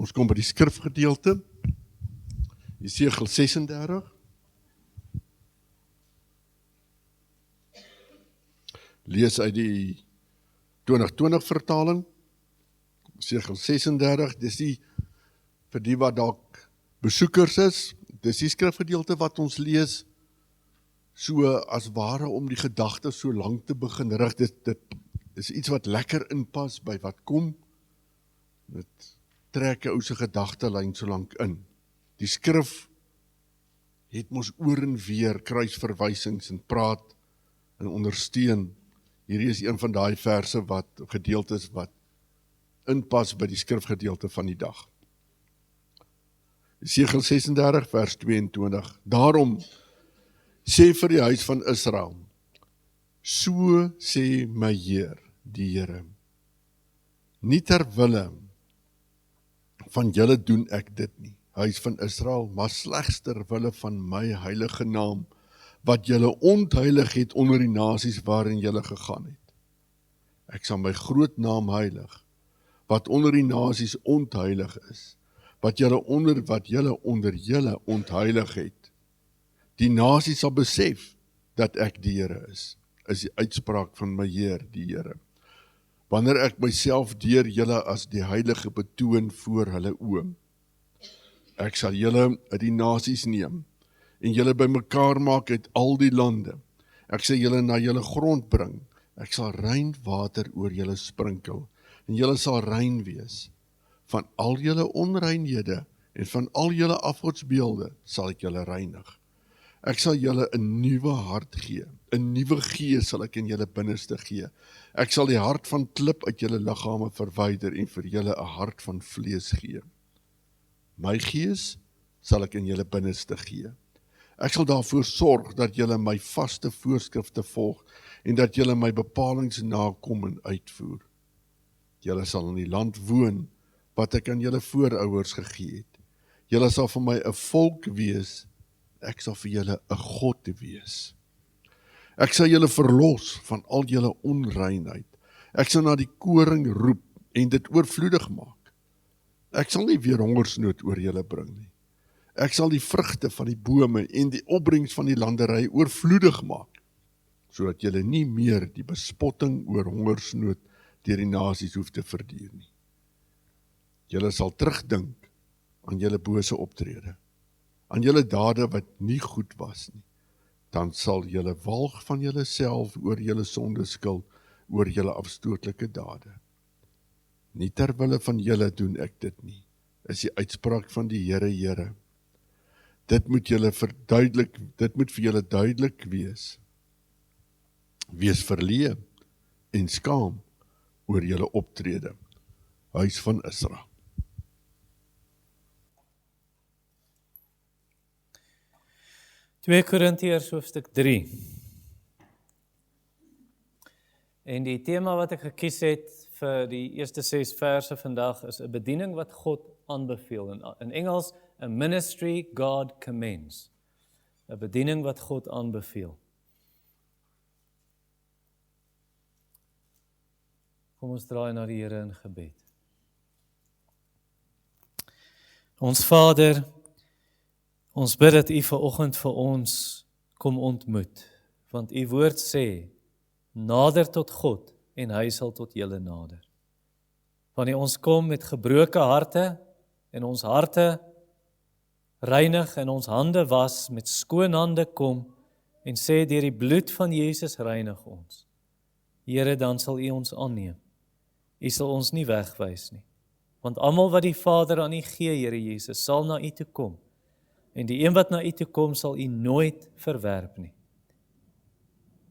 Ons kom by die skrifgedeelte, Jesegiel 36. Lees uit die 2020 vertaling, Jesegiel 36, dis die, vir die wat dalk besoekers is, dis die skrifgedeelte wat ons lees, so as ware om die gedagte so lank te begin rig, dit is iets wat lekker inpas by wat kom, dit trek 'n ou se gedagtelyn so lank in. Die skrif het mos oor en weer kruisverwysings en praat en ondersteun. Hierdie is een van daai verse wat gedeeltes wat inpas by die skrifgedeelte van die dag. Jesegiel 36 vers 22. Daarom sê vir die huis van Israel, so sê my Heer, die Here, nie ter wille van julle doen ek dit nie, huis van Israel, maar slegs ter wille van my heilige naam, wat julle ontheilig het onder die nasies waarin julle gegaan het. Ek sal my groot naam heilig, wat onder die nasies ontheilig is, wat julle onder julle ontheilig het. Die nasie sal besef dat ek die Here is die uitspraak van my Heer, die Here. Wanneer ek myself deur julle as die heilige betoon voor hulle oë. Ek sal julle uit die nasies neem en julle bymekaar maak uit al die lande. Ek sal julle na julle grond bring. Ek sal rein water oor julle sprinkel en julle sal rein wees. Van al julle onreinhede en van al julle afgodsbeelde sal ek julle reinig. Ek sal julle 'n nuwe hart gee, 'n nuwe gees sal ek in julle binneste gee. Ek sal die hart van klip uit julle liggame verwyder en vir julle 'n hart van vlees gee. My gees sal ek in julle binneste gee. Ek sal daarvoor sorg dat julle my vaste voorskrifte volg en dat julle my bepalings nakom en uitvoer. Julle sal in die land woon wat ek aan julle voorouers gegee het. Julle sal vir my 'n volk wees, ek sal vir julle 'n God wees. Ek sal julle verlos van al julle onreinheid. Ek sal na die koring roep en dit oorvloedig maak. Ek sal nie weer hongersnood oor julle bring nie. Ek sal die vrugte van die bome en die opbrengs van die landery oorvloedig maak, sodat julle nie meer die bespotting oor hongersnood deur die nasies hoef te verduur nie. Julle sal terugdink aan julle bose optrede, aan julle dade wat nie goed was nie. Dan sal julle walg van julle self oor julle sondeskuld, oor julle afstootlike dade. Nie ter wille van julle doen ek dit nie, is die uitspraak van die Here. Dit moet vir julle duidelik wees. Wees verleë en skaam oor julle optrede, huis van Israel. Twee Korintiërs hoofstuk 3. En die tema wat ek gekies het vir die eerste 6 verse vandag is 'n bediening wat God aanbeveel. In Engels, a ministry God commends. 'n bediening wat God aanbeveel. Kom ons draai na die Here in gebed. Ons Vader, ons bid dat U vanoggend vir ons kom ontmoet, want U woord sê, nader tot God en hy sal tot julle nader. Wanneer ons kom met gebroke harte en ons harte reinig en ons hande was, met skoon hande kom en sê deur die bloed van Jesus reinig ons. Here, dan sal U ons aanneem. U sal ons nie wegwys nie. Want almal wat die Vader aan U gee, Here Jesus, sal na U toe kom. En die een wat na U toe kom, sal U nooit verwerp nie.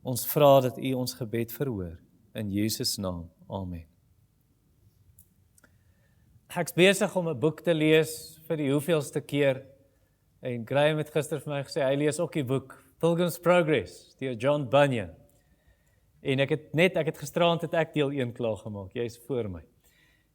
Ons vra dat U ons gebed verhoor. In Jesus naam. Amen. Ek's besig om 'n boek te lees vir die hoeveelste keer. En Graham het gister vir my gesê, hy lees ook die boek Pilgrim's Progress, deur John Bunyan. En ek het gisteraand het ek deel 1 klaar gemaak, jy is voor my.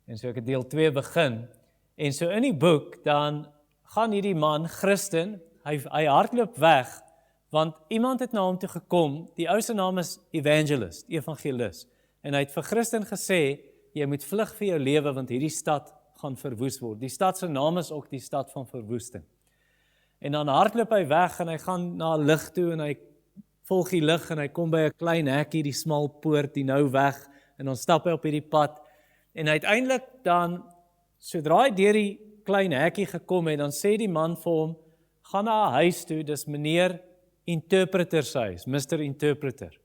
En so ek het deel 2 begin. En so in die boek, dan gaan hierdie man, Christen, hy hardloop weg, want iemand het na hom toe gekom, die ou se naam is evangelis. En hy het vir Christen gesê, jy moet vlug vir jou lewe, want hierdie stad gaan verwoes word. Die stad se naam is ook die stad van verwoesting. En dan hardloop hy weg en hy gaan na 'n lig toe en hy volg die lig en hy kom by 'n klein hekkie, die smal poort, die nou weg en dan stap hy op hierdie pad. En uiteindelik dan, sodra hy deur die klein hekkie gekom het, dan sê die man vir hom, gaan na 'n huis toe, dis meneer Interpreter se huis, Mr. Interpreter.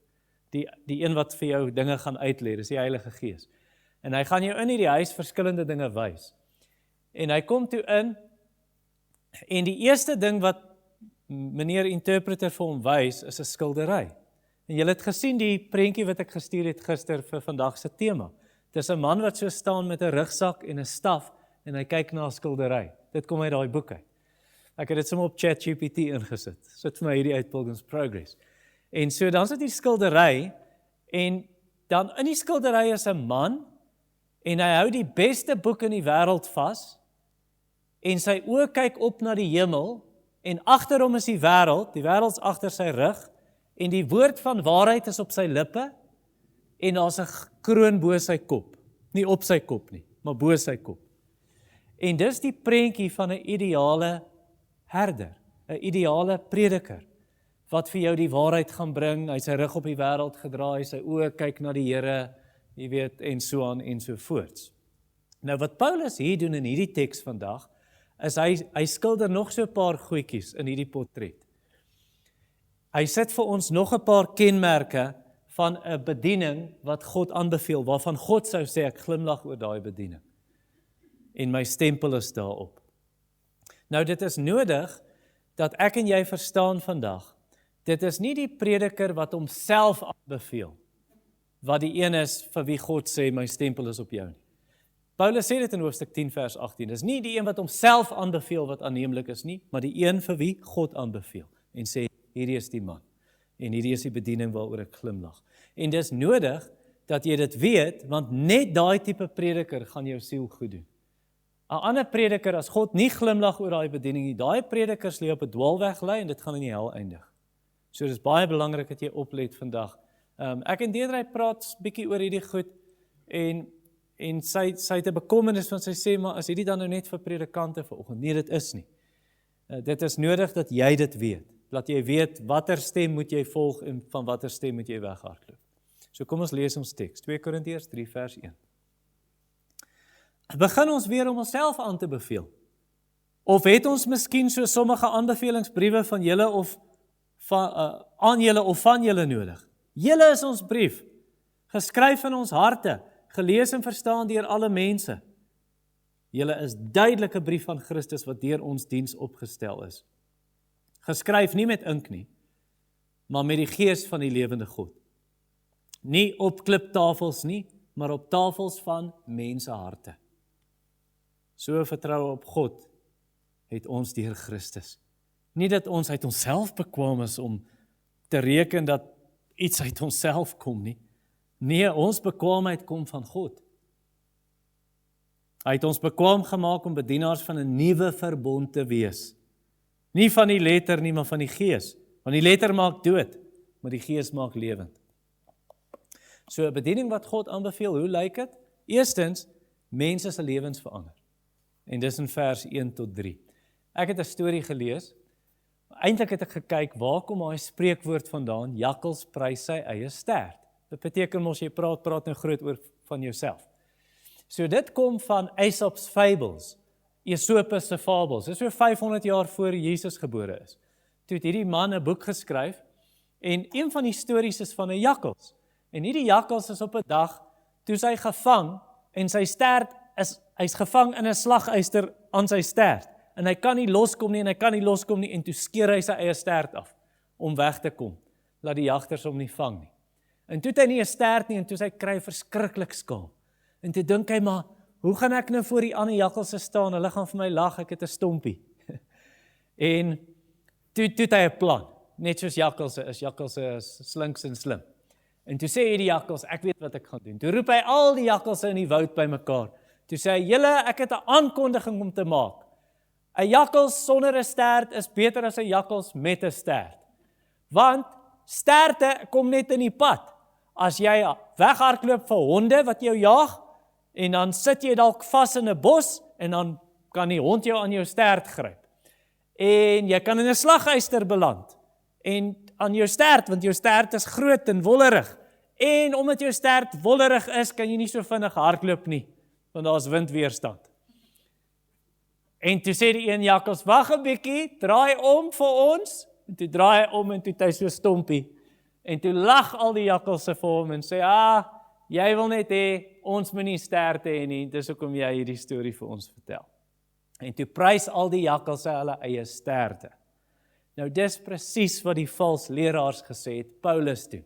Die een wat vir jou dinge gaan uitlê, dis die Heilige Gees. En hy gaan jou in hierdie huis verskillende dinge wys. En hy kom toe in, en die eerste ding wat meneer Interpreter vir hom wys, is 'n skildery. En julle het gesien die prentjie wat ek gestuur het gister vir vandag se tema. Dis 'n man wat so staan met 'n rugsak en 'n staf, en hy kyk na 'n skildery. Dit kom uit daai boek uit. Ek het dit sommer op ChatGPT ingesit. Sit vir my hierdie uit Pilgrim's Progress. En so dan sit die skildery, en dan in die skildery is 'n man, en hy hou die beste boek in die wêreld vas, en sy oë kyk op na die hemel, en agter hom is die wêreld's agter sy rug, en die woord van waarheid is op sy lippe, en daar's 'n kroon bo sy kop. Nie op sy kop nie, maar bo sy kop. En dis die prentjie van 'n ideale herder, 'n ideale prediker, wat vir jou die waarheid gaan bring, hy sy rug op die wêreld gedraai, sy oë kyk na die Here, jy weet, en so aan en so voorts. Nou wat Paulus hier doen in hierdie teks vandag, is hy skilder nog so 'n paar goedjies in hierdie portret. Hy sit vir ons nog 'n paar kenmerke van 'n bediening wat God aanbeveel, waarvan God sou sê, ek glimlag oor daai bediening. En my stempel is daarop. Nou dit is nodig dat ek en jy verstaan vandag, dit is nie die prediker wat homself aanbeveel, wat die een is vir wie God sê, my stempel is op jou nie. Paulus sê dit in hoofstuk 10 vers 18, dis nie die een wat homself aanbeveel wat aanneemlik is nie, maar die een vir wie God aanbeveel, en sê, hierdie is die man, en hierdie is die bediening waaroor ek glimlag. En dis nodig dat jy dit weet, want net daai tipe prediker gaan jou siel goed doen. 'n ander prediker, as God nie glimlag oor daai bediening nie, daai predikers lê op 'n dwaalweg lê en dit gaan in die hel eindig. So dis baie belangrik dat jy oplet vandag. Ek en Deidre praat bietjie oor hierdie goed, en sy het 'n bekommernis, want sy sê, maar is hierdie dan nou net vir predikante vanoggend? Nee, dit is nie. Dit is nodig dat jy dit weet, dat jy weet watter stem moet jy volg en van watter stem moet jy weghardloop. So kom ons lees ons teks, 2 Korintiërs 3 vers 1. Begin ons weer om onsself aan te beveel? Of het ons miskien so sommige aanbevelingsbriewe van julle of aan julle of van julle nodig? Julle is ons brief, geskryf in ons harte, gelees en verstaan deur alle mense. Julle is duidelike brief van Christus wat deur ons diens opgestel is. Geskryf nie met ink nie, maar met die gees van die lewende God. Nie op kliptafels nie, maar op tafels van menseharte. So vertrou op God het ons deur Christus. Nie dat ons uit onsself bekwam is om te reken dat iets uit onsself kom nie. Nee, ons bekwaamheid kom van God. Hy het ons bekwaam gemaak om bedienaars van 'n nuwe verbond te wees. Nie van die letter nie, maar van die gees. Want die letter maak dood, maar die gees maak lewend. So 'n bediening wat God aanbeveel, hoe lyk dit? Eerstens, mense se lewens verander. En dis in vers 1 tot 3. Ek het 'n storie gelees. Eintlik het ek gekyk, waar kom daai spreekwoord vandaan? Jakkals prys sy eie stert. Dit beteken mos jy praat nou groot oor van jouself. So dit kom van Aesop's Fables, Aesopus se fabels. Dit is so 500 jaar voor Jesus gebore is. Toe het hierdie man 'n boek geskryf, en een van die stories is van 'n jakkals. En hierdie jakkals is op 'n dag, toe hy gevang, en sy stert hy's gevang in 'n slaguister aan sy stert, en hy kan nie loskom nie, en toe skeer hy sy eie stert af, om weg te kom, laat die jagters hom nie vang nie. En toe het hy nie 'n stert nie, en toe hy kry verskriklik skaam. En toe dink hy, maar, hoe gaan ek nou voor die ander jakkalse staan, hulle gaan vir my lag, ek het 'n stompie. En toe het hy 'n plan, net soos jakkalse is slinks en slim. En toe sê hierdie jakkals, ek weet wat ek gaan doen. Toe roep hy al die jakkalse in die woud bymekaar. Toe sê hy, julle, ek het 'n aankondiging om te maak. 'n Jakkals sonder 'n stert is beter as 'n jakkals met 'n stert. Want sterte kom net in die pad. As jy weghardloop vir honde wat jou jag, en dan sit jy dalk vas in 'n bos, en dan kan die hond jou aan jou stert gryp. En jy kan in 'n slagyster beland. En aan jou stert, want jou stert is groot en wollerig. En omdat jou stert wollerig is, kan jy nie so vinnig hardloop nie, want daar is windweerstand. En toe sê die een jakkals, wag 'n bietjie, draai om vir ons. En toe draai hy om en toe het hy so stompie. En toe lag al die jakkalse vir hom en sê, jy wil net hê, ons moet nie sterte hê nie, dis hoekom jy hierdie storie vir ons vertel. En toe prys al die jakkalse hulle eie sterte. Nou dis presies wat die vals leraars gesê het, Paulus doen.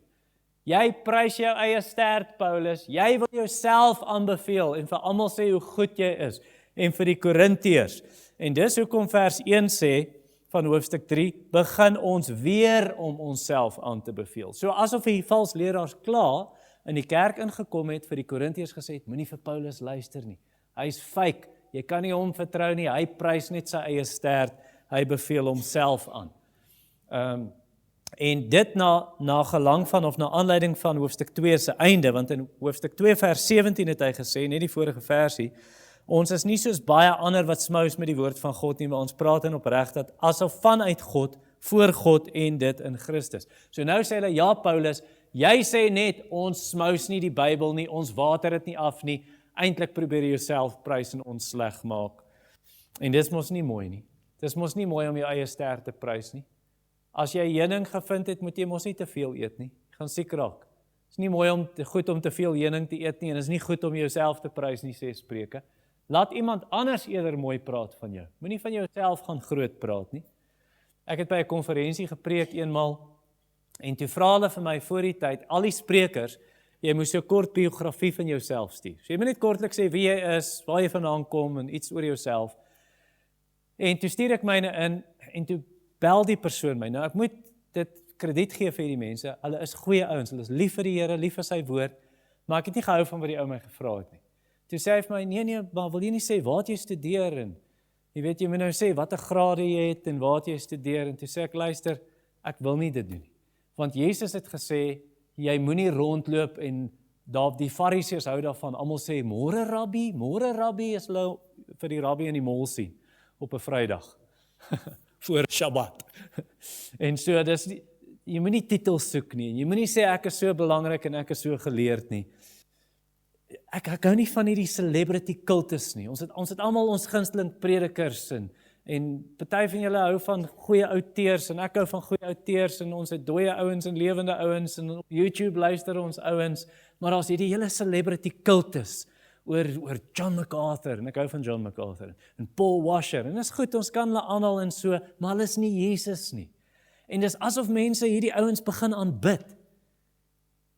Jy prys jou eie stert, Paulus, jy wil jouself aanbeveel en vir almal sê hoe goed jy is, en vir die Korintiërs. En dis hoekom vers 1 sê, van hoofstuk 3, begin ons weer om onsself aan te beveel. So asof die vals leraars klaar in die kerk ingekom het, vir die Korintiërs gesê het, moenie vir Paulus luister nie. Hy is fake, jy kan nie hom vertrou nie, hy prys net sy eie stert, hy beveel homself aan. En dit na gelang van, of na aanleiding van hoofstuk 2 se einde, want in hoofstuk 2 vers 17 het hy gesê, net die vorige versie, ons is nie soos baie ander wat smous met die woord van God nie, maar ons praat in opregtheid asof vanuit God, voor God en dit in Christus. So nou sê hulle, ja Paulus, jy sê net, ons smous nie die Bybel nie, ons water dit nie af nie, eintlik probeer jy jouself prys en ons sleg maak. En dis mos nie mooi nie. Dis mos nie mooi om jou eie ster te prys nie. As jy heuning gevind het, moet jy mos nie te veel eet nie. Jy gaan siek raak. Dis nie mooi goed om te veel heuning te eet nie, en is nie goed om jouself te prys nie, sê Spreuke. Laat iemand anders eerder mooi praat van jou. Moenie van jouself gaan groot praat nie. Ek het by 'n konferensie gepreek eenmal, en toe vra hulle vir my voor die tyd, al die sprekers, jy moes so 'n kort biografie van jouself stuur. So jy moet net kortliks sê wie jy is, waar jy vandaan kom, en iets oor jouself. En toe stuur ek myne in, en toe bel die persoon my. Nou ek moet dit krediet gee vir die mense, hulle is goeie ouens, hulle is lief vir die Here, lief vir sy woord, maar ek het nie gehou van wat die ou my gevra het nie. Toe sê hy vir my, nee, maar wil jy nie sê waar jy studeer, en jy weet, jy moet nou sê wat 'n grade jy het, en waar jy studeer, en toe sê ek, luister, ek wil nie dit doen nie. Want Jesus het gesê, jy moenie rondloop, en daar die Fariseërs hou daarvan, almal sê, môre rabbi, as hulle vir die rabbi in die mall sien, op 'n Vrydag, voor Shabbat. En so, jy moenie titels soek nie, en jy moenie sê, ek is so belangrik, en ek is so geleerd nie. Ek hou nie van hierdie celebrity cultus nie. Ons het almal ons gunsteling predikers, en party van julle hou van goeie outeurs, en ek hou van goeie outeurs, en ons het dooie ouens en lewende ouens, en op YouTube luister ons ouens, maar daar's hierdie hele celebrity cultus, oor John MacArthur, en ek hou van John MacArthur, en Paul Washer, en is goed, ons kan hulle aanhaal en so, maar hulle is nie Jesus nie. En dis asof mense hierdie ouens begin aanbid.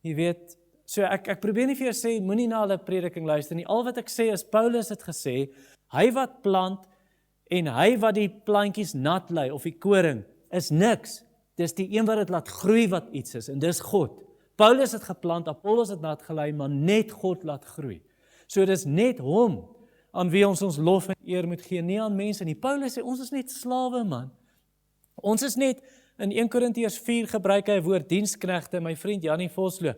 Jy weet, so ek probeer nie vir jou sê, moenie na hulle prediking luister nie. Al wat ek sê is, Paulus het gesê, hy wat plant, en hy wat die plantjies nat lei, of die koring, is niks. Dis die een wat dit laat groei wat iets is, en dis God. Paulus het geplant, Apollos het nat gelei, maar net God laat groei. So dis net hom, aan wie ons lof en eer moet gee, nie aan mense nie. Paulus sê, ons is net slawe, man. Ons is net, in 1 Korintiërs 4 gebruik hy woord diensknegte, my vriend Janie Vosloo,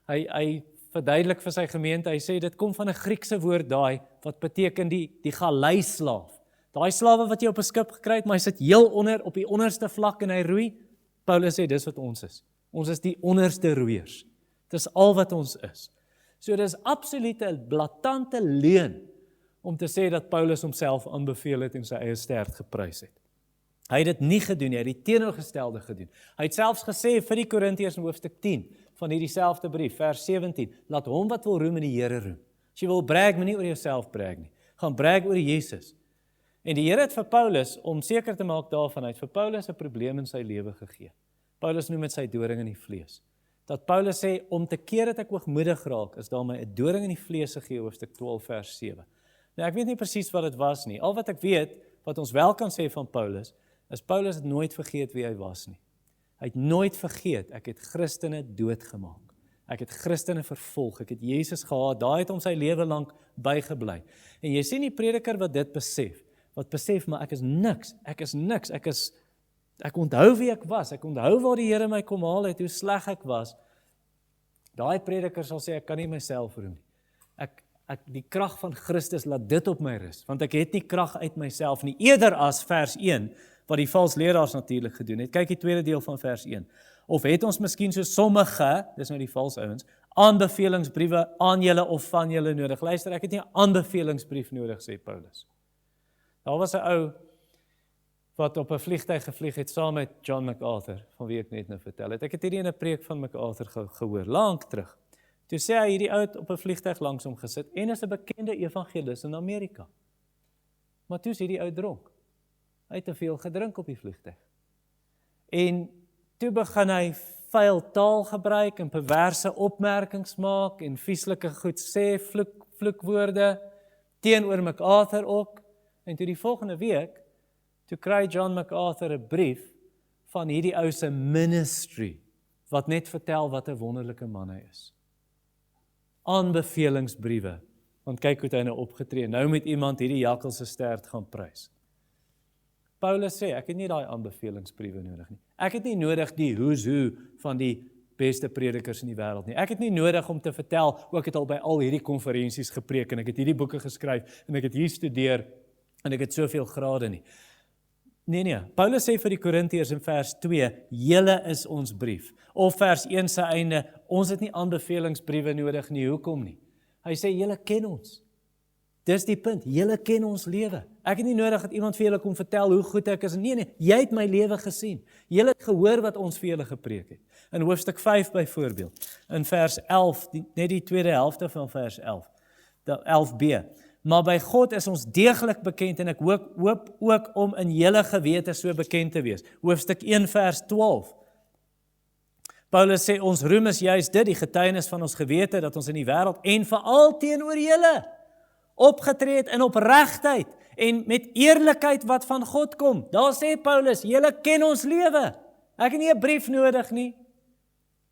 hy verduidelik vir sy gemeente, hy sê, dit kom van 'n Griekse woord daai, wat beteken die galeislaaf. Daai slawe wat jy op 'n skip gekry het, maar hy sit heel onder, op die onderste vlak en hy roei. Paulus sê, dis wat ons is. Ons is die onderste roeiers. Dis al wat ons is. So dis absoluut 'n blaatante leuen, om te sê dat Paulus homself aanbeveel het en sy eie stert geprys het. Hy het dit nie gedoen, hy het die teenoorgestelde gedoen. Hy het selfs gesê vir die Korintiërs in hoofstuk 10, van hierdie selfde brief, vers 17, laat hom wat wil roem in die Here roem. As jy wil brag, moet nie oor jouself brag nie. Gaan brag oor Jesus. En die Here het vir Paulus, om seker te maak daarvan, hy het vir Paulus 'n probleem in sy lewe gegee. Paulus noem dit sy doring in die vlees. Dat Paulus sê, om te keer dat ek hoogmoedig raak, is daar my 'n doring in die vlees gegee, hoofstuk 12 vers 7. Nou ek weet nie presies wat dit was nie. Al wat ek weet, wat ons wel kan sê van Paulus, is Paulus het nooit vergeet wie hy was nie. Hy het nooit vergeet, ek het Christene doodgemaak. Ek het Christene vervolg, ek het Jesus gehaat, daar het hom sy lewe lank bygebly. En jy sien die prediker wat dit besef, maar ek is niks, ek onthou wie ek was, ek onthou waar die Here my kom haal het, hoe sleg ek was. Daai prediker sal sê, ek kan nie myself roem nie. die krag van Christus laat dit op my rus, want ek het nie krag uit myself nie, eerder as vers 1, wat die vals leraars natuurlik gedoen het. Kyk die tweede deel van vers 1. Of het ons miskien so sommige, dis nou die vals ouens, aanbevelingsbriewe aan julle of van julle nodig? Luister, ek het nie 'n aanbevelingsbrief nodig, sê Paulus. Daar was 'n ou wat op 'n vliegtuig gevlieg het saam met John MacArthur, van wie ek net nou vertel het. Ek het hierdie in 'n preek van MacArthur gehoor, lank terug. Toe sê hy, hierdie ou het op 'n vliegtuig langs hom gesit en is 'n bekende evangelis in Amerika. Maar toe is hierdie ou dronk. Hy het te veel gedrink op die vliegtuig. En toe begin hy vuil taal gebruik en perverse opmerkings maak en vieslike goed sê, vloekwoorde teenoor MacArthur ook. En toe die volgende week, toe kry John MacArthur 'n brief van hierdie ou se ministry, wat net vertel wat 'n wonderlike man hy is. Aanbevelingsbriewe, want kyk hoe hy nou opgetree, nou met iemand hierdie jakkel se stert gaan prys. Paulus sê, ek het nie daai aanbevelingsbriewe nodig nie. Ek het nie nodig die who's who van die beste predikers in die wêreld nie. Ek het nie nodig om te vertel, ek het al by al hierdie konferensies gepreek en ek het hierdie boeke geskryf en ek het hier studeer en ek het soveel grade nie. Nee, Paulus sê vir die Korintiërs in vers 2, julle is ons brief. Of vers 1 se einde, ons het nie aanbevelingsbriewe nodig nie, hoekom nie? Hy sê, julle ken ons. Dis die punt, julle ken ons lewe. Ek het nie nodig dat iemand vir julle kom vertel hoe goed ek is. Nee, jy het my lewe gesien. Julle het gehoor wat ons vir julle gepreek het. In hoofstuk 5 byvoorbeeld, in vers 11, net die tweede helfte van vers 11, 11b. Maar by God is ons deeglik bekend en ek hoop ook om in julle gewete so bekend te wees. Hoofstuk 1 vers 12. Paulus sê ons roem is juist dit, die getuienis van ons gewete dat ons in die wêreld en veral teenoor julle opgetree het in opregtheid en met eerlikheid wat van God kom. Daar sê Paulus, julle ken ons lewe. Ek het nie 'n brief nodig nie.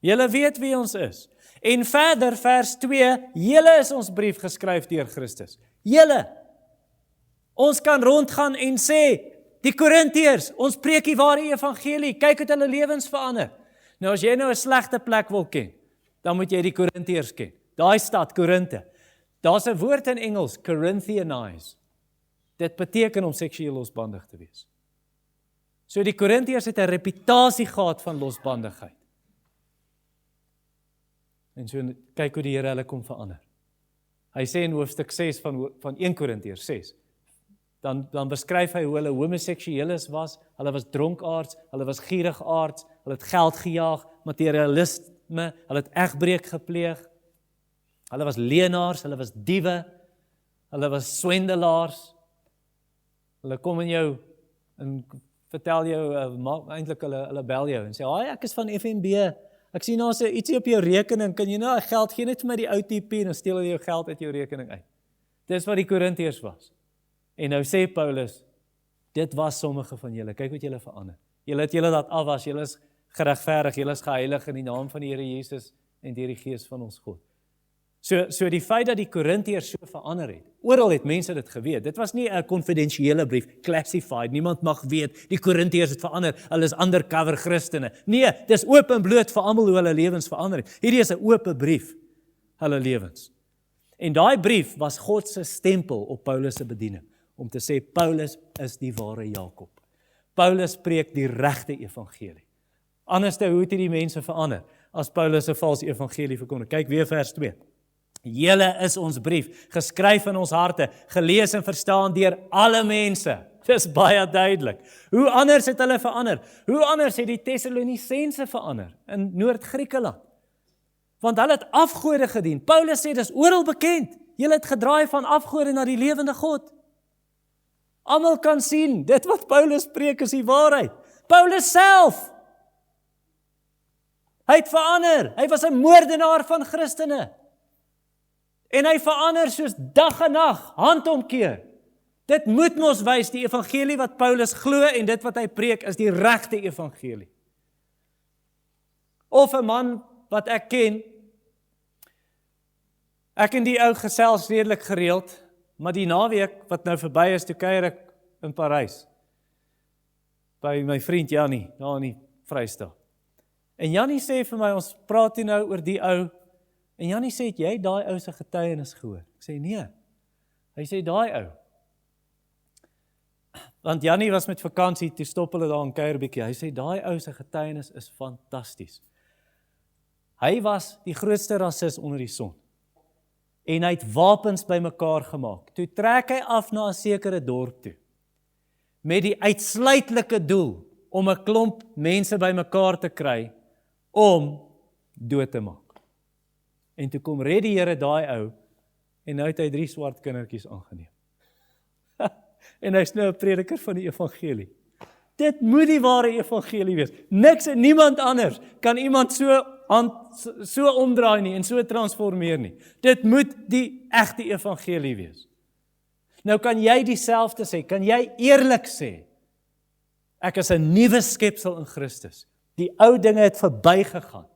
Julle weet wie ons is. En verder vers 2, julle is ons brief geskryf deur Christus. Julle. Ons kan rondgaan en sê, die Korintiërs, ons preek die ware evangelie, kyk hoe hulle lewens verander. Nou as jy nou 'n slegte plek wil ken, dan moet jy die Korintiërs ken. Daai stad, Korinte. Daar's 'n woord in Engels, Corinthianize. Dit beteken om seksueel losbandig te wees. So die Korintiërs het 'n reputasie gehad van losbandigheid. En so kyk hoe die Here hulle kom verander. Hy sê in hoofstuk 6 van 1 Korintiërs 6, dan beskryf hy hoe hulle homoseksueles was, hulle was dronkaards, hulle was gierigaards, hulle het geld gejaag, materialisme, hulle het egbreek gepleeg, hulle was leenaars, hulle was diewe, hulle was swendelaars, hulle kom in jou en vertel jou, eintlik hulle bel jou en sê, ek is van FNB, ek sien nou ietsie op jou rekening, kan jy nou geld gee net vir my die OTP en dan steel hulle jou geld uit jou rekening uit. Dis wat die Korintiërs was. En nou sê Paulus, dit was sommige van julle, kyk wat julle verander. Julle het julle laat afwas, julle is geregverdig, julle is geheilig in die naam van die Here Jesus en deur die Gees van ons God. So die feit dat die Korintiërs so verander het, oral het mense dit geweet, dit was nie 'n konfidensiële brief, classified, niemand mag weet, die Korintiërs het verander, hulle is undercover Christene. Nee, dis oop en bloot vir almal hoe hulle lewens verander het. Hierdie is 'n oop brief, hulle lewens. En daai brief was God se stempel op Paulus se bediening, om te sê, Paulus is die ware Jakob. Paulus preek die regte evangelie. Anders hoe het die mense verander, as Paulus 'n valse evangelie verkondig. Kyk weer vers 2. Julle is ons brief, geskryf in ons harte, gelees en verstaan deur alle mense. Dis baie duidelik. Hoe anders het hulle verander? Hoe anders het die Tessalonisense verander in Noord-Griekeland? Want hulle het afgode gedien. Paulus sê, dis oral bekend. Julle het gedraai van afgode na die lewende God. Almal kan sien, dit wat Paulus preek is die waarheid. Paulus self, hy het verander. Hy was 'n moordenaar van Christene. En hy verander soos dag en nag, handomkeer. Dit moet ons wys, die evangelie wat Paulus glo en dit wat hy preek is die regte evangelie. Of 'n man wat ek ken, ek en die ou gesels redelik gereeld, maar die naweek wat nou verby is, toe kuier ek in Parys, by my vriend Jannie, daar in die Vrystaat. En Jannie sê vir my, ons praat hier nou oor die ou, En Jannie sê, het jy daai ou se getuienis gehoor? Ek sê, nee. Hy sê, daai ou. Want Jannie was met vakansie, toe stop hulle daar in kuier bietjie. Hy sê, daai ou se getuienis is fantasties. Hy was die grootste rasis onder die son. En hy het wapens bymekaar gemaak. Toe trek hy af na 'n sekere dorp toe. Met die uitsluitlike doel om 'n klomp mense bymekaar te kry om dood te maak. En toe kom red die Here daai ou en nou het hy 3 swart kindertjies aangeneem. En hy's nou 'n prediker van die evangelie. Dit moet die ware evangelie wees. Niks en niemand anders kan iemand so omdraai nie en so transformeer nie. Dit moet die egte evangelie wees. Nou kan jy dieselfde sê, kan jy eerlik sê, ek is 'n nuwe skepsel in Christus. Die ou dinge het verbygegaan.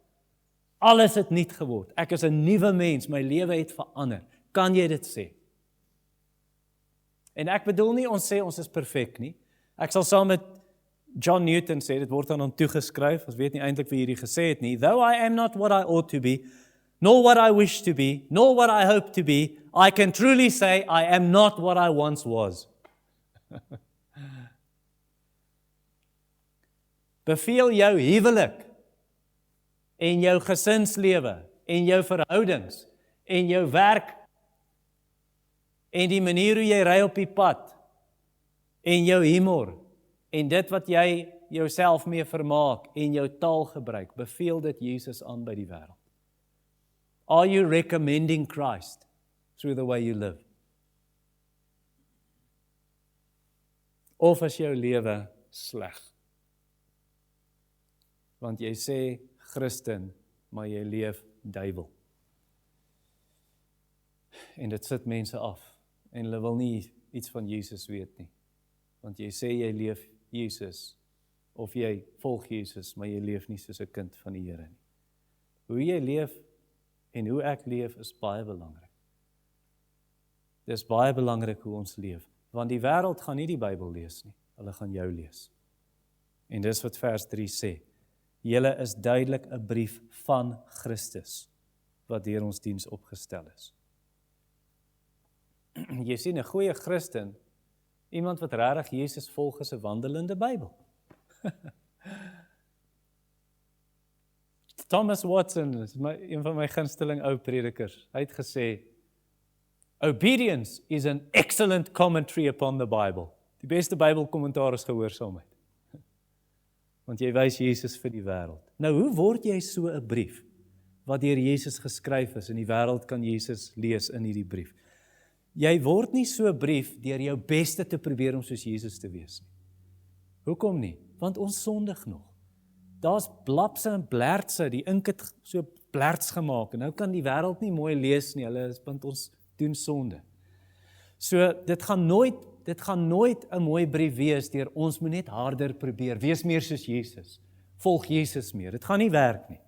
Alles het nuut geword. Ek is 'n nuwe mens, my lewe het verander. Kan jy dit sê? En ek bedoel nie ons sê ons is perfek nie. Ek sal saam met John Newton sê, dit word aan hom toegeskryf, ons weet nie eintlik wie hierdie gesê het nie. Though I am not what I ought to be, nor what I wish to be, nor what I hope to be, I can truly say I am not what I once was. Beveel jou huwelik en jou gesinslewe en jou verhoudings en jou werk en die manier hoe jy ry op die pad en jou humor en dit wat jy jouself mee vermaak en jou taalgebruik, beveel dit Jesus aan by die wêreld. Are you recommending Christ through the way you live? Of is jou lewe sleg? Want jy sê Christen, maar jy leef duiwel. En dit sit mense af, en hulle wil nie iets van Jesus weet nie. Want jy sê jy leef Jesus, of jy volg Jesus, maar jy leef nie soos 'n kind van die Here nie. Hoe jy leef, en hoe ek leef, is baie belangrik. Dit is baie belangrik hoe ons leef, want die wêreld gaan nie die Bybel lees nie, hulle gaan jou lees. En dis wat vers 3 sê, julle is duidelik 'n brief van Christus, wat deur ons diens opgestel is. Jy sien, 'n goeie Christen, iemand wat regtig Jesus volg, is 'n wandelende Bybel. Thomas Watson is een van my gunsteling ou predikers. Hy het gesê, obedience is an excellent commentary upon the Bible. Die beste Bybelkommentaar is gehoorsaamheid. Want jy wys Jesus vir die wêreld. Nou, hoe word jy so 'n brief, wat deur Jesus geskryf is, en die wêreld kan Jesus lees in hierdie brief? Jy word nie so 'n brief deur jou beste te probeer om soos Jesus te wees nie. Hoekom nie? Want ons sondig nog. Daar's blapse en blertse, die ink het so blerts gemaak, en nou kan die wêreld nie mooi lees nie, want ons doen sonde. So, dit gaan nooit 'n mooi brief wees deur ons moet net harder probeer, wees meer soos Jesus, volg Jesus meer, dit gaan nie werk nie.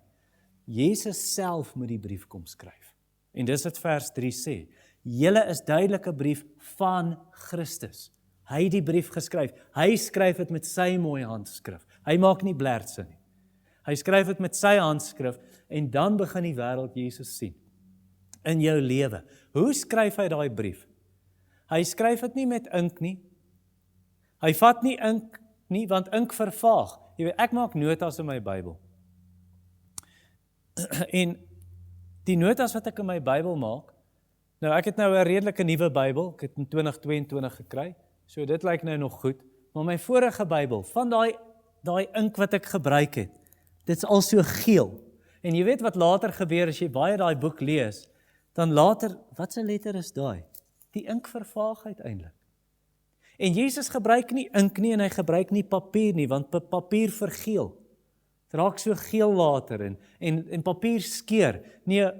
Jesus self moet die brief kom skryf. En dis wat vers 3 sê, julle is duidelik 'n brief van Christus. Hy het die brief geskryf, hy skryf dit met sy mooi handskrif, hy maak nie blertse nie. Hy skryf dit met sy handskrif, en dan begin die wêreld Jesus sien, in jou lewe. Hoe skryf hy daai brief? Hy skryf dit nie met ink nie, hy vat nie ink nie, want ink vervaag. Jy weet, ek maak notas in my Bybel, en die notas wat ek in my Bybel maak, nou ek het nou 'n redelike nuwe Bybel, ek het in 2022 gekry, so dit lyk nou nog goed, maar my vorige Bybel, van daai ink wat ek gebruik het, dit is al so geel, en jy weet wat later gebeur, as jy baie daai boek lees, dan later, wat se letter is daai? Die ink vervaag uiteindelik. En Jesus gebruik nie ink nie, en hy gebruik nie papier nie, want papier vergeel. Het raak so geel later, en papier skeur. Nee,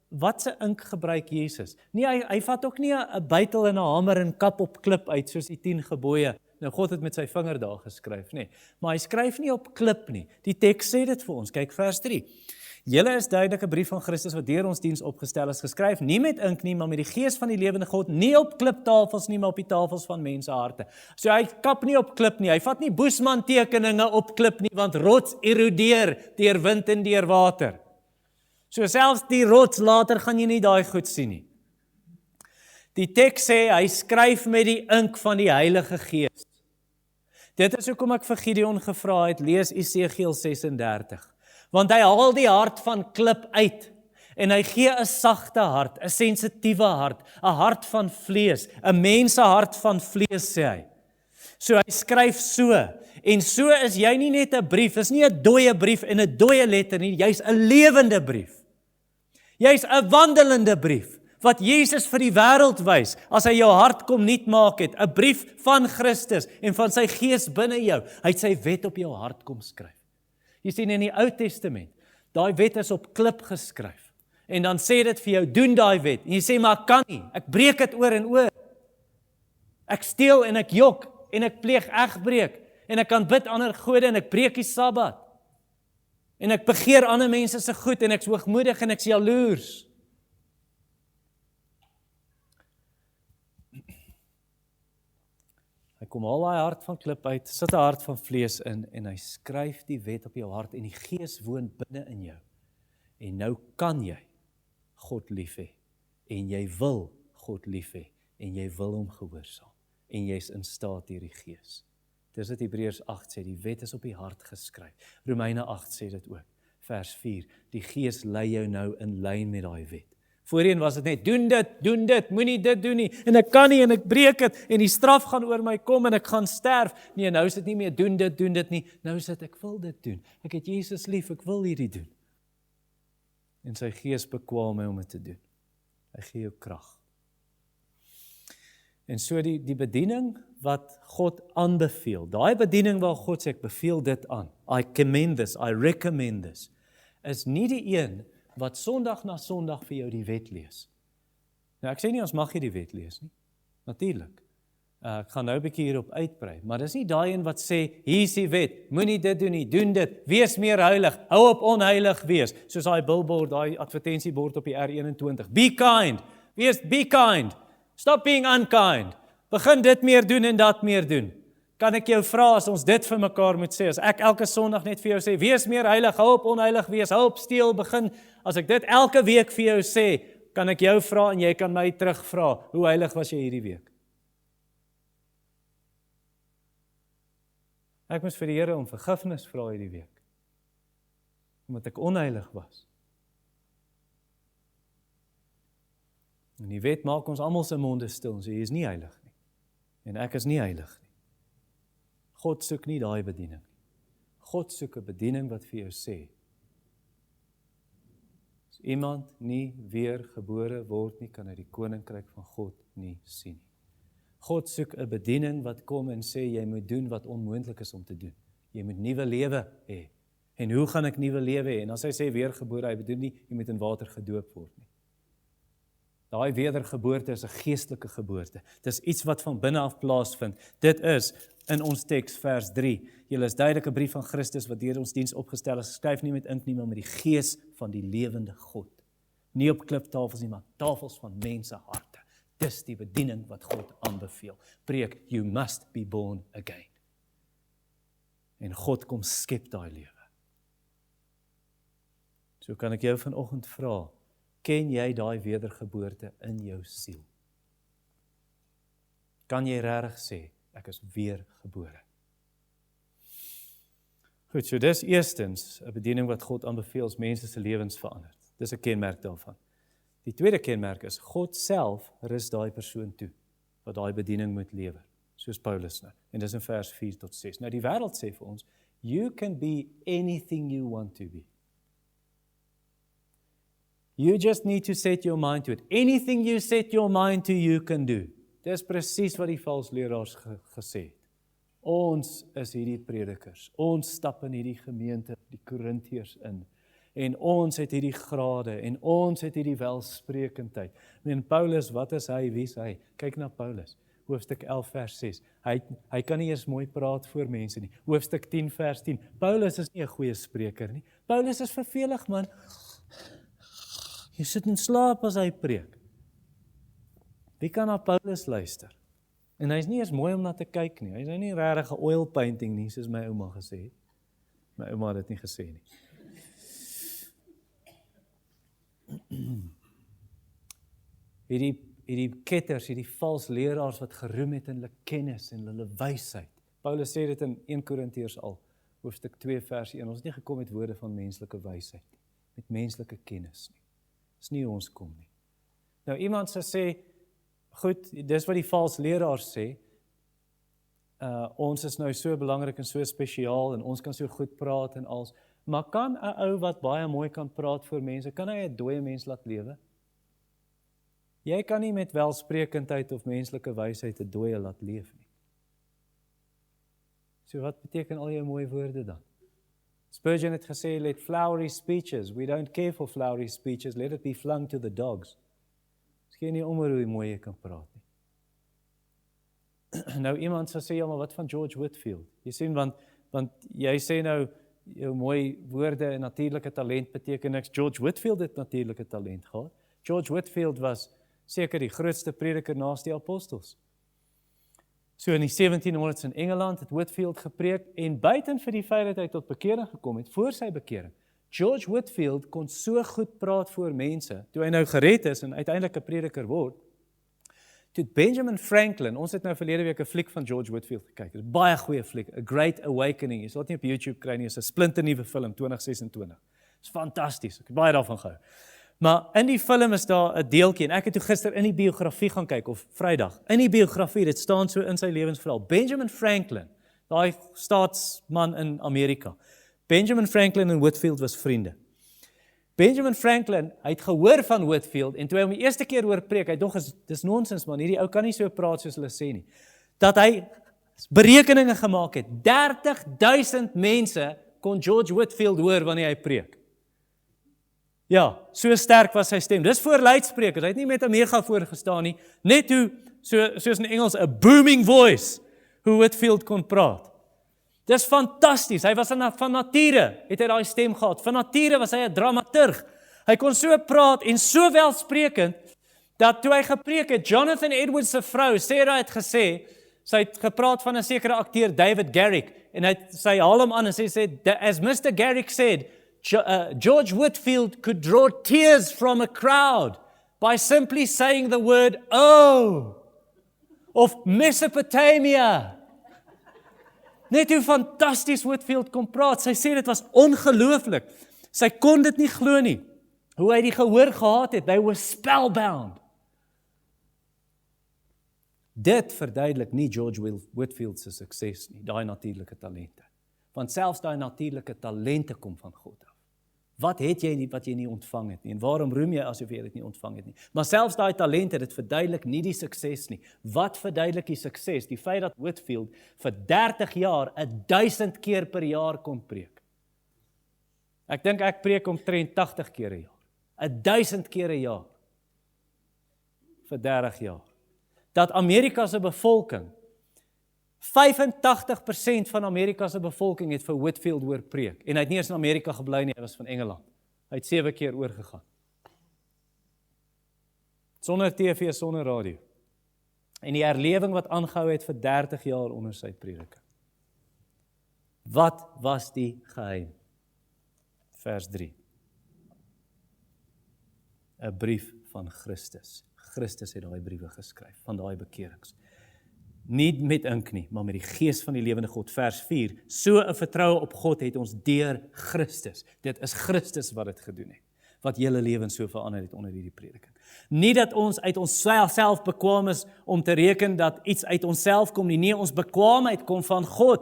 wat se ink gebruik Jesus? Nee, hy vat ook nie 'n bytel en 'n hamer en kap op klip uit, soos die 10 gebooie. Nou, God het met sy vinger daar geskryf, nee. Maar hy skryf nie op klip nie. Die teks sê dit vir ons, kyk vers 3. Julle is duidelik 'n brief van Christus wat deur ons diens opgestel is, geskryf nie met ink nie, maar met die gees van die lewende God, nie op kliptafels nie, maar op die tafels van menseharte. So hy kap nie op klip nie, hy vat nie Boesman tekeninge op klip nie, want rots erodeer deur wind en deur water. So selfs die rots later gaan jy nie daai goed sien nie. Die teks sê, hy skryf met die ink van die Heilige Gees. Dit is hoekom ek vir Gideon gevra het, lees Esegiel 36. Want hy haal die hart van klip uit, en hy gee 'n sagte hart, 'n sensitiewe hart, 'n hart van vlees, 'n mensehart van vlees, sê hy. So hy skryf so, en so is jy nie net 'n brief, is nie 'n dooie brief en 'n dooie letter nie, jy's 'n lewende brief. Jy's 'n wandelende brief, wat Jesus vir die wêreld wys, as hy jou hart kom nuut maak het, 'n brief van Christus en van sy Gees binne jou. Hy het sy wet op jou hart kom skryf. Jy sien in die Ou Testament, daai wet is op klip geskryf. En dan sê dit vir jou, doen daai wet. En jy sê, maar ek kan nie, ek breek dit oor en oor. Ek steel en ek jok, en ek pleeg egbreek, en ek kan bid ander gode, en ek breek die Sabbat. En ek begeer ander mense se goed, en ek's hoogmoedig, en ek's jaloers. Hy kom al daai hart van klip uit, sit 'n hart van vlees in, en hy skryf die wet op jou hart, en die Gees woon binne in jou. En nou kan jy God lief hê, en jy wil God lief hê, en jy wil hom gehoorsaam, en jy's in staat deur die Gees. Dis wat Hebreërs 8 sê, die wet is op die hart geskryf. Romeine 8 sê dit ook, vers 4, die Gees lei jou nou in lyn met daai wet. Voorheen was dit net, doen dit, moenie dit doen nie, en ek kan nie, en ek breek dit, en die straf gaan oor my kom, en ek gaan sterf. Nee, nou is dit nie meer, doen dit nie, nou is dit, ek wil dit doen. Ek het Jesus lief, ek wil hierdie doen. En sy Gees bekwaam my om dit te doen. Hy gee jou krag. En so die bediening wat God aanbeveel, daai bediening waar God sê, ek beveel dit aan, I commend this, I recommend this, is nie die een wat Sondag na Sondag vir jou die wet lees. Nou ek sê nie ons mag nie die wet lees nie, natuurlik. Ek gaan nou 'n bietjie hierop uitbrei, maar dis nie daai een wat sê, hier is die wet, moenie dit doen nie, doen dit, wees meer heilig, hou op onheilig wees, soos daai billboard, daai advertensiebord op die R21, be kind, be kind, stop being unkind, begin dit meer doen en dat meer doen. Kan ek jou vra as ons dit vir mekaar moet sê, as ek elke Sondag net vir jou sê, wees meer heilig, hou op onheilig wees, hou op steel, begin, as ek dit elke week vir jou sê, kan ek jou vra en jy kan my terugvra, hoe heilig was jy hierdie week? Ek moes vir die Here om vergifnis vra hierdie week, omdat ek onheilig was. En die wet maak ons almal se monde stil, en sê, jy is nie heilig nie, en ek is nie heilig nie. God soek nie daai bediening. God soek 'n bediening wat vir jou sê, as iemand nie weer gebore word nie, kan hy die koninkryk van God nie sien nie. God soek 'n bediening wat kom en sê, jy moet doen wat onmoontlik is om te doen. Jy moet nuwe lewe hê. En hoe gaan ek nuwe lewe hê? En as hy sê weergebore, hy bedoel nie, jy moet in water gedoop word nie. Daai wedergeboorte is 'n geestelike geboorte. Dis iets wat van binne af plaasvind. Dit is in ons teks vers 3. Julle is duidelik 'n brief van Christus wat deur ons diens opgestel is, geskryf nie met ink nie, maar met die Gees van die lewende God. Nie op kliptafels nie, maar tafels van mense harte. Dis die bediening wat God aanbeveel. Preek, you must be born again. En God kom skep daai lewe. So kan ek jou vanoggend vra, ken jy daai wedergeboorte in jou siel? Kan jy regtig sê, ek is weergebore? Goed, so dis eerstens 'n bediening wat God aanbeveel as mense se lewens verander. Dis 'n kenmerk daarvan. Die tweede kenmerk is, God self rus daai persoon toe, wat daai bediening moet lewer, soos Paulus nou. En dis in vers 4 tot 6. Nou die wêreld sê vir ons, you can be anything you want to be. You just need to set your mind to it. Anything you set your mind to, you can do. Dis presies wat die valsleraars gesê het. Ons is hierdie predikers. Ons stap in hierdie gemeente, die Korintiërs in. En ons het hierdie grade, en ons het hierdie welsprekendheid. En Paulus, wat is hy, wie is hy? Kyk na Paulus, hoofstuk 11 vers 6. Hy kan nie eers mooi praat voor mense nie. Hoofstuk 10 vers 10. Paulus is nie 'n goeie spreker nie. Paulus is vervelig, man. Jy sit in slaap as hy preek. Wie kan na Paulus luister? En hy's nie eens mooi om na te kyk nie. Hy's nie regtig 'n oil painting nie, soos my ouma gesê het. My ouma het dit nie gesê nie. hierdie ketters, hierdie vals leraars wat geroem het in hulle kennis en hulle wysheid. Paulus sê dit in 1 Korintiërs al, hoofstuk 2 vers 1, ons het nie gekom met woorde van menslike wysheid nie, met menslike kennis nie. Dis nie hoe ons kom nie. Nou iemand sê, goed, dis wat die vals leraars sê, ons is nou so belangrik en so spesiaal en ons kan so goed praat en alles, maar kan 'n ou wat baie mooi kan praat voor mense, kan hy 'n dooie mens laat lewe? Jy kan nie met welsprekendheid of menslike wysheid 'n dooie laat leef nie. So wat beteken al jou mooi woorde dan? Spurgeon het gesê, let flowery speeches, we don't care for flowery speeches, let it be flung to the dogs. Dis geen nie om hoe mooi jy kan praat nie. Nou iemand sal sê, ja, maar wat van George Whitefield? Jy sien, want jy sê nou, jou mooi woorde en natuurlike talent beteken niks. George Whitefield het natuurlike talent gehad. George Whitefield was seker die grootste prediker naast die apostels. So in die 1700s in Engeland het Whitefield gepreek en buiten vir die feit dat hy tot bekering gekom het, voor sy bekering. George Whitefield kon so goed praat voor mense, toe hy nou gered is en uiteindelik 'n prediker word. Toe Benjamin Franklin, ons het nou verlede week 'n fliek van George Whitefield gekyk. Dit is baie goeie fliek, A Great Awakening. Jy sal dit nie op YouTube kry nie, is 'n splinternuwe film 2026. Dis fantasties. Ek het baie daarvan gehou. Maar in die film is daar 'n deeltjie en ek het toe gister in die biografie gaan kyk of Vrydag. In die biografie, dit staan so in sy lewensverhaal. Benjamin Franklin, daai staatsman in Amerika. Benjamin Franklin en Whitefield was vriende. Benjamin Franklin, hy het gehoor van Whitefield en toe hy hom die eerste keer hoor preek, hy dog dis nonsens man, hierdie ou kan nie so praat soos hulle sê nie. Dat hy berekeninge gemaak het. 30,000 mense kon George Whitefield hoor wanneer hy preek. Ja, so sterk was sy stem. Dis voor luidsprekers. Hy het nie met 'n megafoon gestaan nie. Net hoe soos in Engels 'n booming voice hoe Whitefield kon praat. Dis fantasties. Hy was van nature, het hy daai stem gehad. Van nature was hy 'n dramaturg. Hy kon so praat en so welsprekend dat toe hy gepreek het, Jonathan Edwards se vrou Sarah het gesê, sy het gepraat van 'n sekere akteur David Garrick en sy haal hom aan en sê as Mr. Garrick said, George Whitefield could draw tears from a crowd by simply saying the word, oh, of Mesopotamia. Net hoe fantasties Whitefield kon praat. Sy sê dit was ongelooflik. Sy kon dit nie glo nie. Hoe hy die gehoor gehad het. They were spellbound. Dit verduidelik nie George Whitefield se sukses nie, daai natuurlike talente. Want selfs daai natuurlike talente kom van God af. Wat het jy nie wat jy nie ontvang het nie? En waarom roem jy asof jy dit nie ontvang het nie? Maar selfs daai talente, dit verduidelik nie die sukses nie. Wat verduidelik die sukses? Die feit dat Whitefield vir 30 jaar 1000 keer per jaar kon preek. Ek dink ek preek omtrent 80 keer 'n jaar. 1000 keer 'n jaar. Vir 30 jaar. Dat Amerika se bevolking 85% van Amerika se bevolking het vir Whitefield hoor preek. En hy het nie eens in Amerika gebly nie, hy was van Engeland. Hy het 7 keer oorgegaan. Sonder TV, sonder radio. En die herlewing wat aangehou het vir 30 jaar onder sy prediking. Wat was die geheim? Vers 3. 'n brief van Christus. Christus het daai briewe geskryf, van daai bekerings. Nie met ink nie, maar met die gees van die lewende God. Vers 4, so 'n vertroue op God het ons deur Christus. Dit is Christus wat dit gedoen het, wat julle lewens so verander het onder hierdie prediking. Nie dat ons uit onsself bekwaam is om te reken dat iets uit onsself kom nie. Nee, ons bekwaamheid kom van God.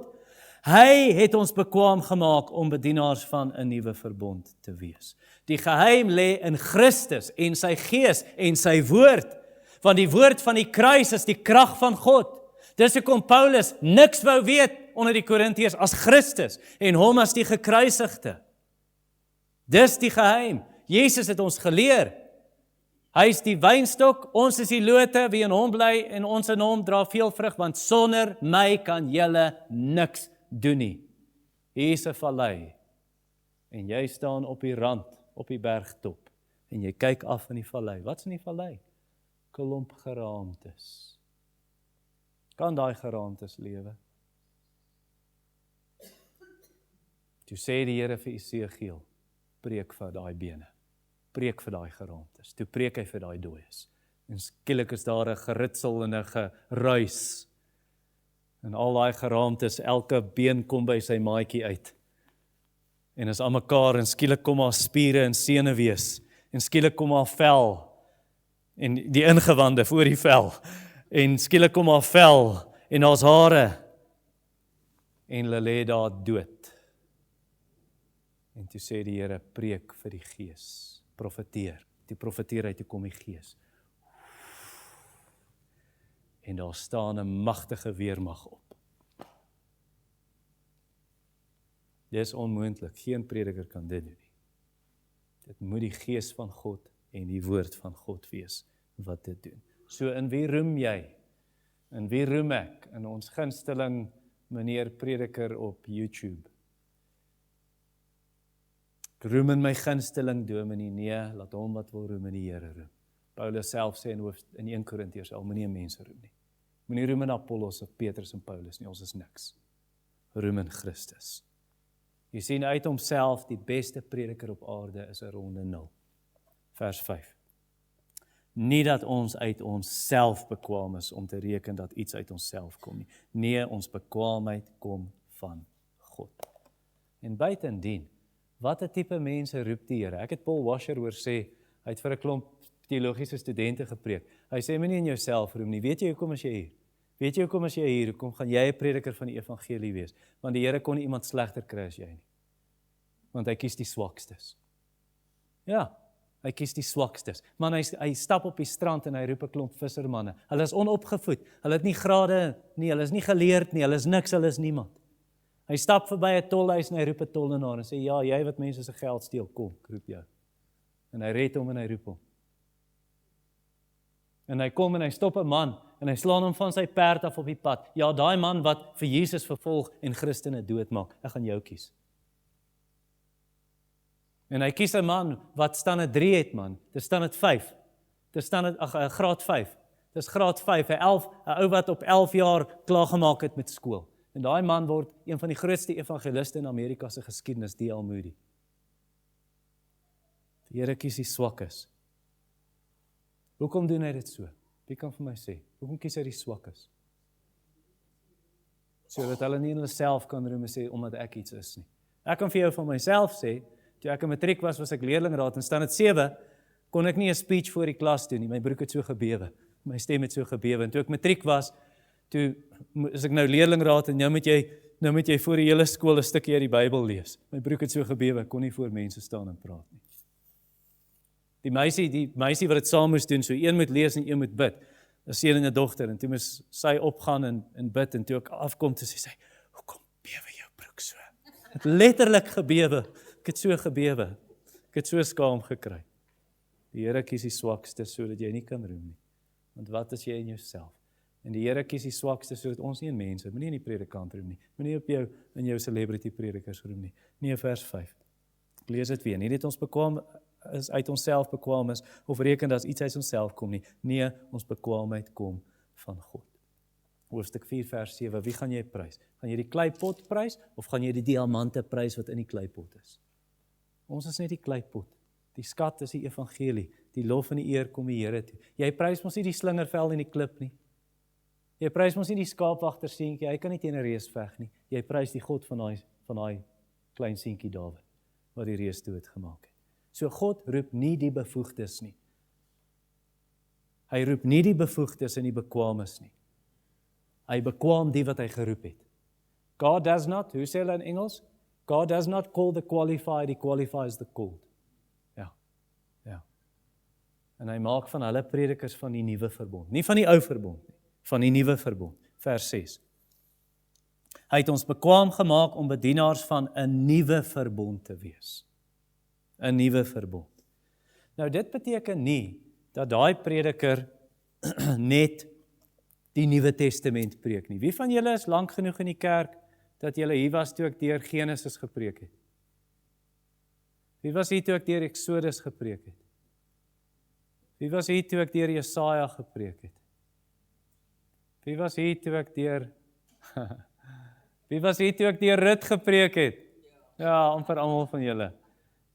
Hy het ons bekwaam gemaak om bedienaars van 'n nuwe verbond te wees. Die geheim lê in Christus en sy gees en sy woord. Want die woord van die kruis is die krag van God. Dis hoekom Paulus niks wou weet onder die Korintiërs as Christus en hom as die gekruisigde. Dis die geheim. Jesus het ons geleer. Hy is die wynstok, ons is die lote, wie in hom bly en ons in hom dra veel vrug, want sonder my kan julle niks doen nie. Hier is 'n vallei en jy staan op die rand, op die bergtop en jy kyk af in die vallei. Wat's in die vallei? Klomp geraamtes. Kan daai geraamtes lewe? Toe sê die Here vir Esegiel, preek vir daai bene. preek vir daai geraamtes. Toe preek hy vir daai dooies. En skielik is daar 'n geritsel en 'n geruis. En al daai geraamtes, elke been kom by sy maatjie uit. En is aan mekaar en skielik kom haar spiere en senuwees. En skielik kom haar vel en die ingewande voor die vel. En skielik kom haar vel en daar's hare. En hulle lê daar dood. En toe sê die Here, preek vir die Gees, profeteer. Toe profeteer hy, toe kom die Gees. En daar staan 'n magtige weermag op. Dis onmoontlik, geen prediker kan dit doen nie. Dit moet die Gees van God en die woord van God wees wat dit doen. So in wie roem jy? In wie roem ek? In ons gunsteling meneer prediker op YouTube. Ek roem in my gunsteling dominee, nee, laat hom wat wil roem in die Here roem. Paulus self sê in 1 Korintiërs, al moenie mense roem nie. Moenie roem in Apollos of Petrus en Paulus nie, ons is niks. Roem in Christus. Jy sien uit homself, die beste prediker op aarde is 'n ronde 0. Vers 5. Nie dat ons uit onsself bekwaam is om te reken dat iets uit onsself kom nie. Nee, ons bekwaamheid kom van God. En buitendien, watter tipe mense roep die Here? Ek het Paul Washer hoor sê, hy het vir 'n klomp teologiese studente gepreek. Hy sê, moenie in jouself roem nie. Weet jy hoekom is jy hier? Weet jy hoekom is jy hier? Hoekom gaan jy 'n prediker van die evangelie wees? Want die Here kon nie iemand slegter kry as jy nie. Want hy kies die swakstes. Ja, hy kies die swakstes. Man, hy stap op die strand en hy roep 'n klomp vissermanne. Hulle is onopgevoed. Hulle het nie grade nie, hulle is nie geleerd nie, hulle is niks, hulle is niemand. Hy stap verby 'n tolhuis en hy roep 'n tollenaar en sê, ja, jy wat mense se geld steel, kom, ek roep jou. En hy red hom en hy roep hom. En hy kom en hy stop 'n man en hy slaan hom van sy perd af op die pad. Ja, daai man wat vir Jesus vervolg en Christene doodmaak, ek gaan jou kies. En hy kies 'n man wat standaard 3 het, man. Dis standaard 5. Dis standaard graad 5. Dis graad 5, 'n ou wat op 11 jaar klaargemaak het met skool. En daai man word een van die grootste evangeliste in Amerika se geskiedenis, D.L. Moody. Die Here kies die swakkes. Hoekom doen hy dit so? Wie kan vir my sê? Hoekom kies hy die swakkes? Sodat hulle nie in hulle self kan roem en sê, omdat ek iets is nie. Ek kan vir jou van myself sê, toe ek in matriek was ek leerlingraad en standaard 7, kon ek nie 'n speech voor die klas doen nie. My broek het so gebewe. My stem het so gebewe. En toe ek matriek was, toe is ek nou leerlingraad en nou moet jy voor die hele skool 'n stukkie uit die Bybel lees. My broek het so gebewe, ek kon nie voor mense staan en praat nie. Die meisie wat dit saam moes doen, so een moet lees en een moet bid. 'n Seun en 'n dogter, en toe moes sy opgaan en bid, en toe ek afkom, toe sê sy, hoekom bewe jou broek so? Het letterlik gebewe, ek het so gebewe, ek het so skaam gekry. Die Here kies die swakste, sodat jy nie kan roem nie, want wat is jy in jouself? En die Here kies die swakste, sodat ons nie in mense, moenie in die predikant roem nie, moenie op jou, in jou celebrity predikers roem nie. Nee, vers 5, ek lees dit weer, nie dat ons bekwaam is uit onsself bekwaam is, of reken dat iets uit onsself kom nie. Nee, ons bekwaamheid kom van God. Hoofstuk 4 vers 7, wie gaan jy prys? Gaan jy die kleipot prys, of gaan jy die diamante prys wat in die kleipot is? Ons is net die kleipot. Die skat is die evangelie. Die lof en die eer kom die Here toe. Jy prys mos nie die slingervel en die klip nie. Jy prys mos nie die skaapwagter seentjie, hy kan nie teen 'n reus veg nie. Jy prys die God van daai klein seentjie Dawid, wat die reus doodgemaak het. So God roep nie die bevoegdes nie. Hy roep nie die bevoegdes en die bekwaames nie. Hy bekwaam die wat hy geroep het. God does not, hoe sê hulle in Engels? God does not call the qualified, he qualifies the called. Ja. En hy maak van hulle predikers van die nuwe verbond. Nie van die ou verbond nie, van die nuwe verbond. Vers 6. Hy het ons bekwaam gemaak om bedienaars van 'n nuwe verbond te wees. 'n nuwe verbond. Nou dit beteken nie dat daai prediker net die Nuwe Testament preek nie. Wie van julle is lank genoeg in die kerk dat julle hier was toe ek deur Genesis gepreek het? Wie was hier toe ek deur Exodus gepreek het? Wie was hier toe ek deur Jesaja gepreek het? Wie was hier toe ek deur Wie was hier toe ek deur Rut gepreek het? Ja, amper almal van julle.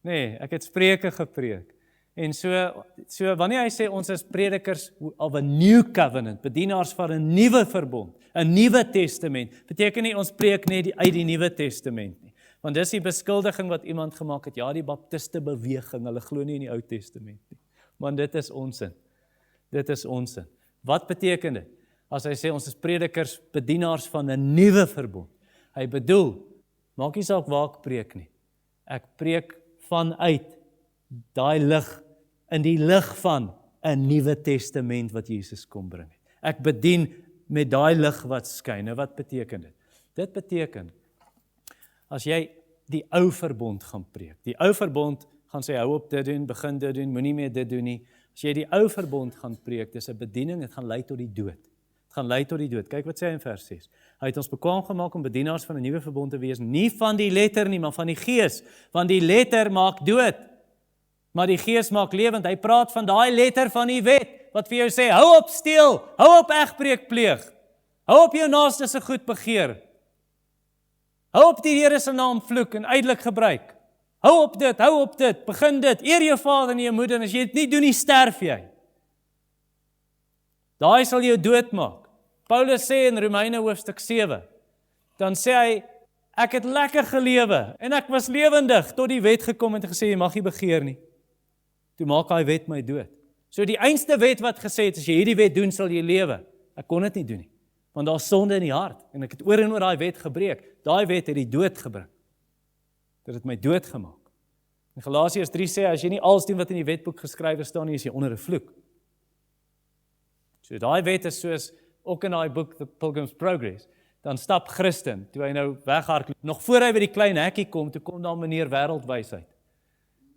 Nee, ek het Spreuke gepreek. En so wanneer hy sê ons is predikers of a new covenant, bedienaars van 'n nuwe verbond, 'n nuwe testament, beteken nie ons preek net uit die Nuwe Testament nie. Want dis die beskuldiging wat iemand gemaak het, ja, die baptiste beweging, hulle glo nie in die Ou Testament nie. Want dit is onsin. Dit is onsin. Wat beteken dit? As hy sê ons is predikers, bedienaars van 'n nuwe verbond. Hy bedoel, maak nie saak waar ek preek nie. Ek preek vanuit daai lig, in die lig van 'n Nuwe Testament wat Jesus kom bring het. Ek bedien met daai lig wat skyn. Nou wat beteken dit? Dit beteken, as jy die ou verbond gaan preek, die ou verbond gaan sê, hou op dit doen, begin dit doen, moenie meer dit doen nie. As jy die ou verbond gaan preek, dis 'n bediening, dit gaan lei tot die dood. Dit gaan lei tot die dood. Kyk wat sê hy in vers 6. Hy het ons bekwaam gemaak om bedienaars van 'n nuwe verbond te wees, nie van die letter nie, maar van die gees, want die letter maak dood. Maar die gees maak lewend. Hy praat van daai letter van die wet, wat vir jou sê, hou op steel, hou op egbreek pleeg, hou op jou naaste se goed begeer, hou op die Here se naam vloek en uitelik gebruik, hou op dit, begin dit, eer jou vader en jou moeder, en as jy dit nie doen nie, sterf jy. Daai sal jou doodmaak. Paulus sê in Romeine hoofstuk 7, dan sê hy, ek het lekker gelewe, en ek was lewendig, tot die wet gekom en gesê, jy mag nie begeer nie. Toe maak hy wet my dood. So die einste wet wat gesê het, as jy hierdie wet doen, sal jy lewe. Ek kon dit nie doen nie, want daar is sonde in die hart, en ek het oor en oor daai wet gebreek. Daai wet het die dood gebring. Dit het my dood gemaak. In Galasiërs 3 sê, as jy nie alles doen wat in die wetboek geskrywe staan nie, is jy onder 'n vloek. So daai wet is soos, ook in daai boek, The Pilgrim's Progress, dan stap Christen, toe hy nou weghardloop, nog voor hy by die klein hekkie kom, toe kom daar meneer wêreldwysheid.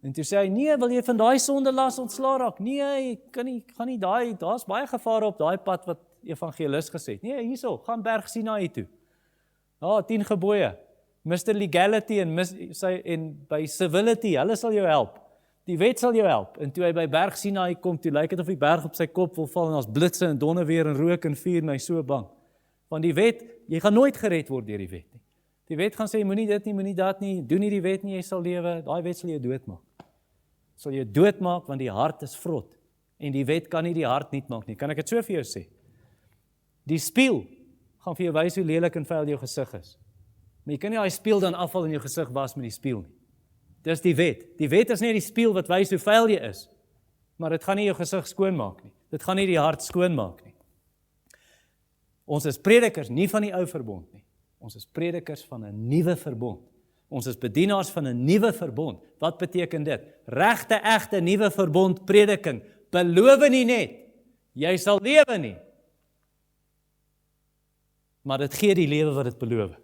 En toe sê hy, nee, wil jy van daai sondelas ontslaa raak? Nee, gaan nie daar's baie gevare op daai pad wat evangelis gesê het. Nee, hierso, gaan berg Sinaï toe. 10 gebooie, Mr. Legality en by Civility, hulle sal jou help. Die wet sal jou help. En toe hy by berg Sinaï kom, toe lyk dit of die berg op sy kop wil val, en as blitse en donderweer en rook en vuur, en hy so bang. Want die wet, jy gaan nooit gered word deur die wet nie. Die wet gaan sê, moenie dit nie, moenie dat nie, doen nie die wet nie, jy sal lewe, daai wet sal jou doodmaak. Sal jou doodmaak, want die hart is vrot, en die wet kan nie die hart niet maak nie. Kan ek dit so vir jou sê? Die spieël gaan vir jou wys hoe lelik en vuil jou gesig is. Maar jy kan nie daai spieël dan afval in jou gesig was met die spieël nie. Dis die wet. Die wet is nie die spieël wat wys hoe vuil jy is, maar dit gaan nie jou gesig skoon maak nie. Dit gaan nie die hart skoon maak nie. Ons is predikers nie van die ou verbond nie. Ons is predikers van 'n nuwe verbond. Ons is bedienaars van 'n nuwe verbond. Wat beteken dit? Regte, egte nuwe verbond prediking. Beloof nie net, jy sal lewe nie. Maar dit gee die lewe wat dit beloof.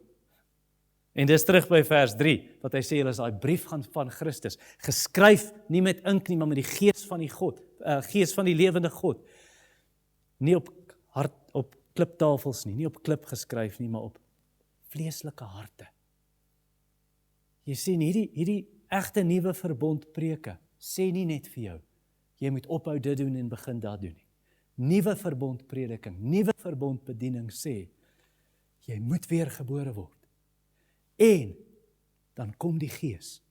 En dis terug by vers 3, wat hy sê, julle is daai brief van Christus, geskryf nie met ink nie, maar met die gees van die gees van die lewende God. Nie op kliptafels nie op klip geskryf nie, maar op vleeslike harte. Jy sien, hierdie egte nuwe verbond preke, sê nie net vir jou, jy moet ophou dit doen en begin dat doen nie. Nuwe verbond prediking, nuwe verbond bediening sê, jy moet weer gebore word. En dan kom die gees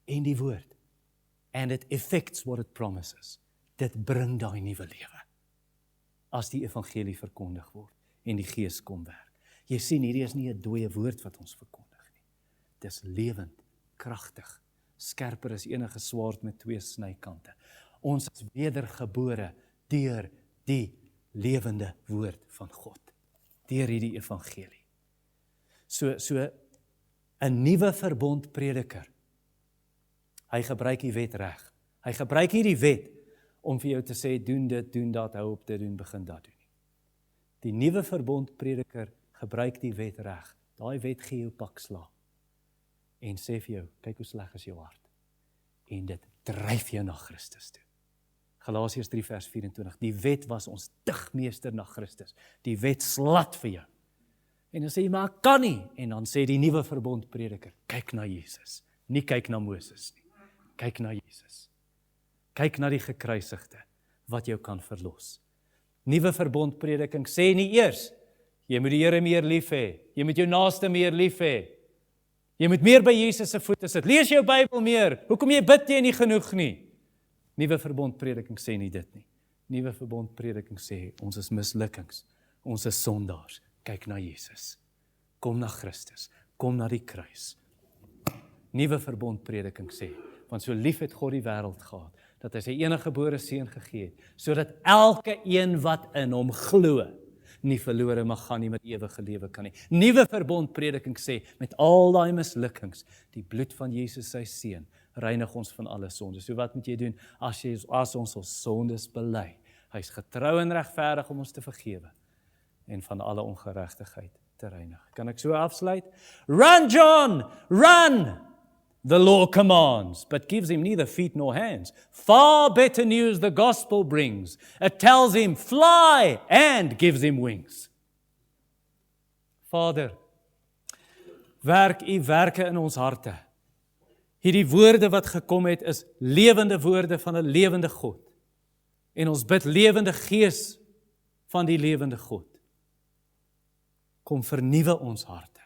en die woord. And it affects what it promises. Dit bring daai nuwe lewe. As die evangelie verkondig word en die gees kom werk. Jy sien, hierdie is nie 'n dooie woord wat ons verkondig nie. Dis lewend, kragtig, skerper as enige swaard met 2 snykante. Ons is wedergebore deur die lewende woord van God. Deur hierdie evangelie. So 'n nuwe verbond prediker. Hy gebruik die wet reg. Hy gebruik nie die wet om vir jou te sê, doen dit, doen dat, hou op dit doen, begin dat doen. Die nuwe verbond prediker gebruik die wet reg. Daai wet gee jou pak slaag. En sê vir jou, kyk hoe sleg is jou hart. En dit dryf jou na Christus toe. Galasiërs 3 vers 24. Die wet was ons digmeester na Christus. Die wet slat vir jou. En dan sê jy, maar ek kan nie. En dan sê die nuwe verbond prediker, kyk na Jesus. Nie kyk na Moses nie. Kyk na Jesus. Kyk na die gekruisigde, wat jou kan verlos. Nuwe verbond prediking sê nie eers, jy moet die Here meer lief hê. Jy moet jou naaste meer lief hê. Jy moet meer by Jesus se voete sit. Lees jou Bybel meer. Hoekom jy bid jy nie genoeg nie? Nuwe verbond prediking sê nie dit nie. Nuwe verbond prediking sê, ons is mislukkings, ons is sondaars. Kyk na Jesus. Kom na Christus, kom na die kruis. Nuwe verbond prediking sê, want so lief het God die wêreld gehad, dat hy sy enige gebore seun gegee het, sodat elke een wat in hom glo, nie verlore mag gaan nie, met ewige lewe kan nie. Nuwe verbond prediking sê, met al daai mislukkings, die bloed van Jesus sy seun, reinig ons van alle sondes. So wat moet jy doen, as ons sondes bely? Hy is getrou en regverdig om ons te vergewe, en van alle ongeregtigheid te reinig. Kan ek so afsluit? Run, John, run! The law commands, but gives him neither feet nor hands. Far better news the gospel brings. It tells him, fly, and gives him wings. Vader, werk u werke in ons harte. Hierdie woorde wat gekom het, is lewende woorde van 'n lewende God. En ons bid, lewende Gees van die lewende God. Kom vernuwe ons harte.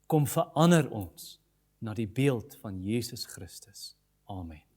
Kom verander ons na die beeld van Jesus Christus. Amen.